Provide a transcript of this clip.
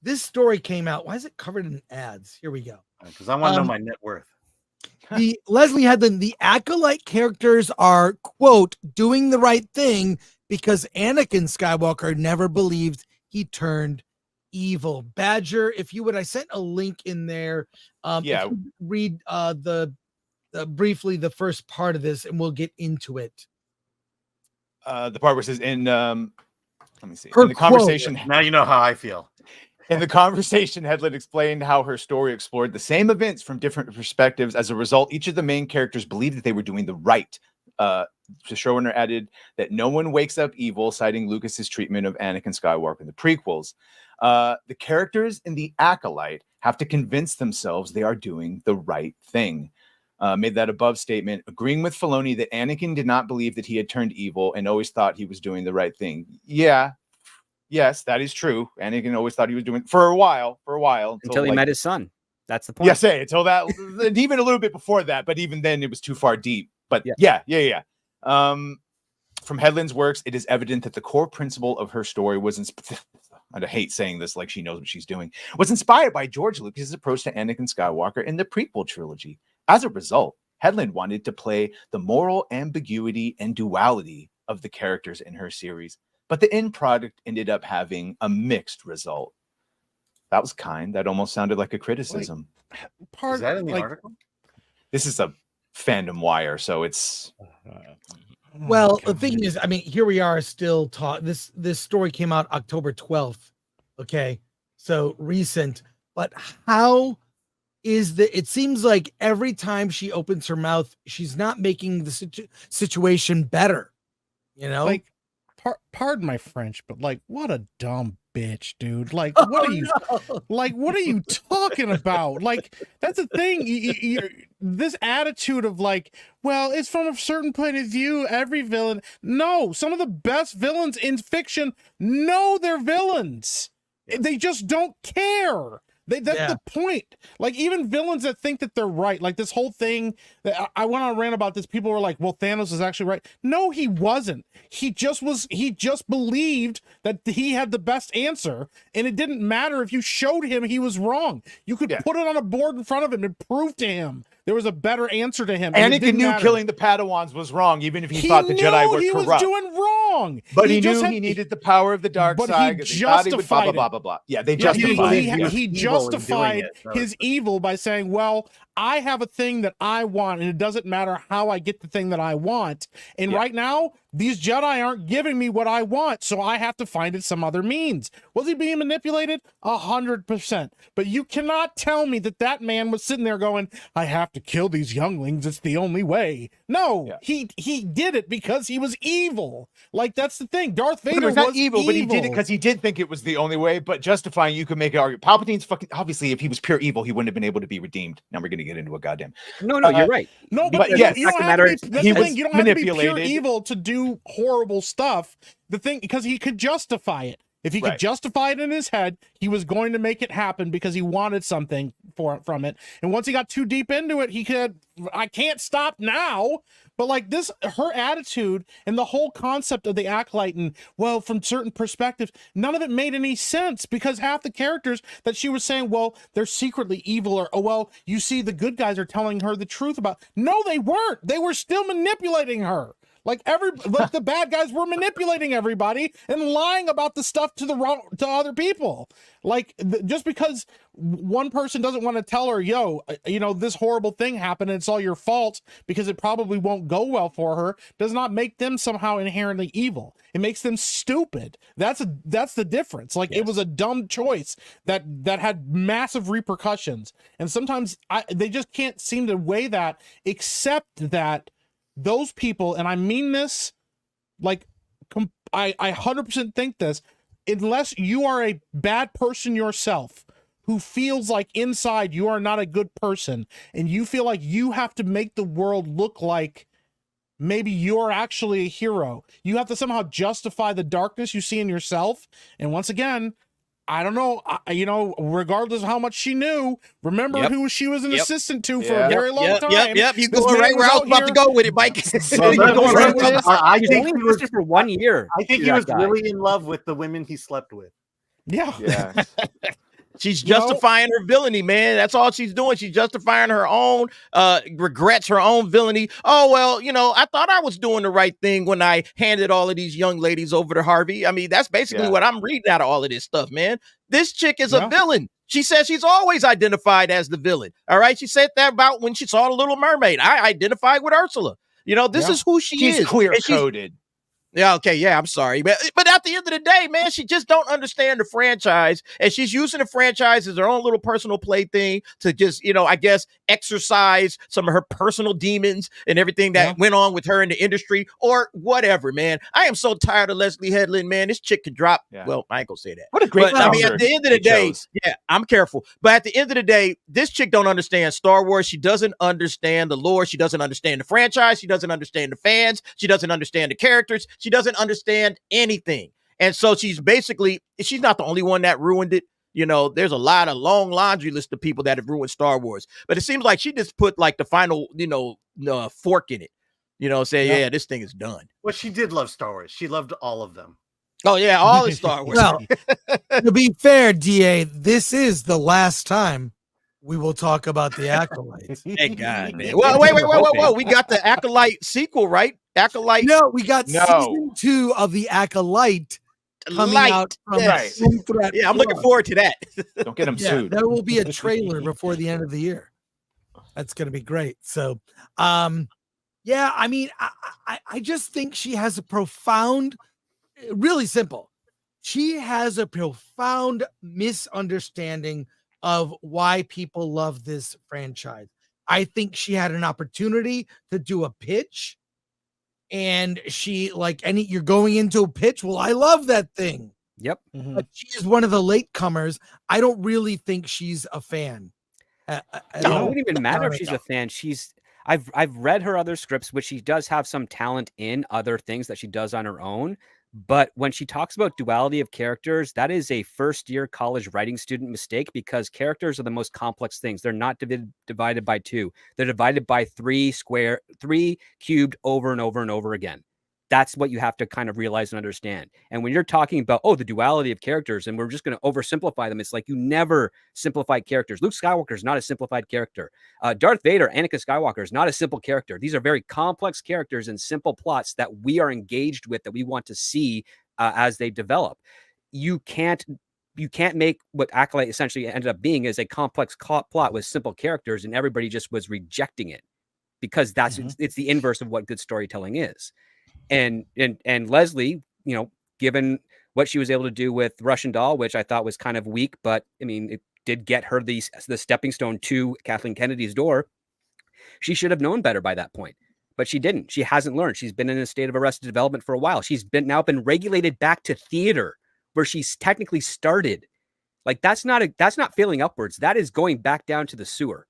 this story came out. Why is it covered in ads? Here we go. Because I want to know my net worth. The Leslye Headland, the Acolyte characters are, quote, doing the right thing because Anakin Skywalker never believed he turned evil. Badger, if you would, I sent a link in there. If you read briefly the first part of this, and we'll get into it. The part where it says in let me see. Her in the conversation. quote. Now you know how I feel. In the conversation, Headland explained how her story explored the same events from different perspectives. As a result, each of the main characters believed that they were doing the right. The showrunner added that no one wakes up evil, citing Lucas's treatment of Anakin Skywalker in the prequels. The characters in the Acolyte have to convince themselves they are doing the right thing. Made that above statement, agreeing with Filoni that Anakin did not believe that he had turned evil and always thought he was doing the right thing. Yes, that is true. Anakin always thought he was doing for a while until he met his son. That's the point. Yes, until that, and even a little bit before that, but even then it was too far deep. But yeah. From Headland's works, it is evident that the core principle of her story was I hate saying this like she knows what she's doing, was inspired by George Lucas's approach to Anakin Skywalker in the prequel trilogy. As a result, Headland wanted to play the moral ambiguity and duality of the characters in her series, but the end product ended up having a mixed result. That was kind. That almost sounded like a criticism. Is that in the article? This is a fandom wire, so it's... Well, the thing is, I mean, here we are still this story came out October 12th. Okay. So recent, but how is it seems like every time she opens her mouth, she's not making the situation better, you know? Like, pardon my French, but like, what a dumb bitch, dude. Like, what are you talking about? Like, that's the thing. This attitude of like, well, it's from a certain point of view, every villain. No, some of the best villains in fiction know they're villains. They just don't care. That's the point. Like, even villains that think that they're right, like this whole thing that I went on a rant about this. People were like, well, Thanos is actually right. No, he wasn't. He just believed that he had the best answer, and it didn't matter if you showed him he was wrong. You could put it on a board in front of him and prove to him there was a better answer to him. Anakin knew killing the Padawans was wrong, even if he thought the Jedi were corrupt. He was doing wrong. But he knew he needed the power of the dark side. He justified blah, blah, blah. Yeah, they justified it. He justified his evil by saying, well, I have a thing that I want, and it doesn't matter how I get the thing that I want. And right now, these Jedi aren't giving me what I want, so I have to find it some other means. Was he being manipulated? 100%. But you cannot tell me that man was sitting there going, I have to kill these younglings. It's the only way. No, he did it because he was evil. Like, that's the thing. Darth Vader was not evil, but he did it because he did think it was the only way. But justifying, you could make an argument. Palpatine's fucking, obviously, if he was pure evil, he wouldn't have been able to be redeemed. Now we're going to get into a goddamn. No, you're right. No, but yes, you don't have to be, he was you don't manipulated. have to be pure evil to do horrible stuff. The thing, because he could justify it. If he could justify it in his head, he was going to make it happen because he wanted something from it. And once he got too deep into it, he could, I can't stop now. But like this, her attitude and the whole concept of the Acolyte, and well, from certain perspectives, none of it made any sense, because half the characters that she was saying, well, they're secretly evil, or, oh, well, you see, the good guys are telling her the truth about. No, they weren't. They were still manipulating her. Like the bad guys were manipulating everybody and lying about the stuff to other people. Like, just because one person doesn't want to tell her, yo, this horrible thing happened and it's all your fault because it probably won't go well for her, does not make them somehow inherently evil. It makes them stupid. That's the difference. Like, it was a dumb choice that had massive repercussions. And sometimes they just can't seem to weigh that, except that those people, and I mean this, like, I 100% think this, unless you are a bad person yourself who feels like inside you are not a good person, and you feel like you have to make the world look like maybe you're actually a hero, you have to somehow justify the darkness you see in yourself. And once again, I don't know, regardless of how much she knew, remember who she was an assistant to for a very long time. You go right where I was about to go with it, Mike. I think he was for 1 year. I think he was really in love with the women he slept with. Yeah. She's justifying her villainy, man. That's all she's doing. She's justifying her own regrets, her own villainy. Oh, well, I thought I was doing the right thing when I handed all of these young ladies over to Harvey. I mean, that's basically what I'm reading out of all of this stuff, man. This chick is a villain. She says she's always identified as the villain. All right. She said that about when she saw the Little Mermaid. I identified with Ursula. This is who she is. She's clear-coded. Yeah, okay, yeah, I'm sorry. But at the end of the day, man, she just don't understand the franchise, and she's using the franchise as her own little personal plaything to just, I guess, exercise some of her personal demons and everything that went on with her in the industry or whatever, man. I am so tired of Leslye Headland, man. This chick can drop. Yeah. Well, I ain't gonna say that. What a great I mean, at the end of the day, I'm careful. But at the end of the day, this chick don't understand Star Wars. She doesn't understand the lore. She doesn't understand the franchise. She doesn't understand the fans. She doesn't understand the characters. She doesn't understand anything. And so she's not the only one that ruined it. There's a lot of long laundry list of people that have ruined Star Wars. But it seems like she just put like the final, fork in it. Say, this thing is done. Well, she did love Star Wars. She loved all of them. Oh, yeah, all the Star Wars. Well, to be fair, DA, this is the last time we will talk about the Acolyte. Thank God, man. Well, wait. We got the Acolyte sequel, right? Acolyte. No, we got season 2 of the Acolyte coming out from Film Threat. Yeah, I'm looking forward to that. Don't get them sued. There will be a trailer before the end of the year. That's going to be great. So, I mean, I just think she has a profound, really simple. She has a profound misunderstanding of why people love this franchise. I think she had an opportunity to do a pitch. And she you're going into a pitch. Well, I love that thing. Yep. But she is one of the latecomers. I don't really think she's a fan. It wouldn't even matter if she's a fan. I've read her other scripts, which she does have some talent in other things that she does on her own. But when she talks about duality of characters, that is a first-year college writing student mistake because characters are the most complex things. They're not divided by 2. They're divided by 3 cubed over and over and over again. That's what you have to kind of realize and understand. And when you're talking about, the duality of characters, and we're just going to oversimplify them, it's like you never simplify characters. Luke Skywalker is not a simplified character. Darth Vader, Anakin Skywalker, is not a simple character. These are very complex characters and simple plots that we are engaged with, that we want to see as they develop. You can't make what Acolyte essentially ended up being is a complex plot with simple characters, and everybody just was rejecting it because it's the inverse of what good storytelling is. And Leslye, given what she was able to do with Russian Doll, which I thought was kind of weak, but I mean, it did get her the stepping stone to Kathleen Kennedy's door. She should have known better by that point, but she didn't. She hasn't learned. She's been in a state of arrested development for a while. She's now been regulated back to theater where she's technically started. Like that's not failing upwards. That is going back down to the sewer.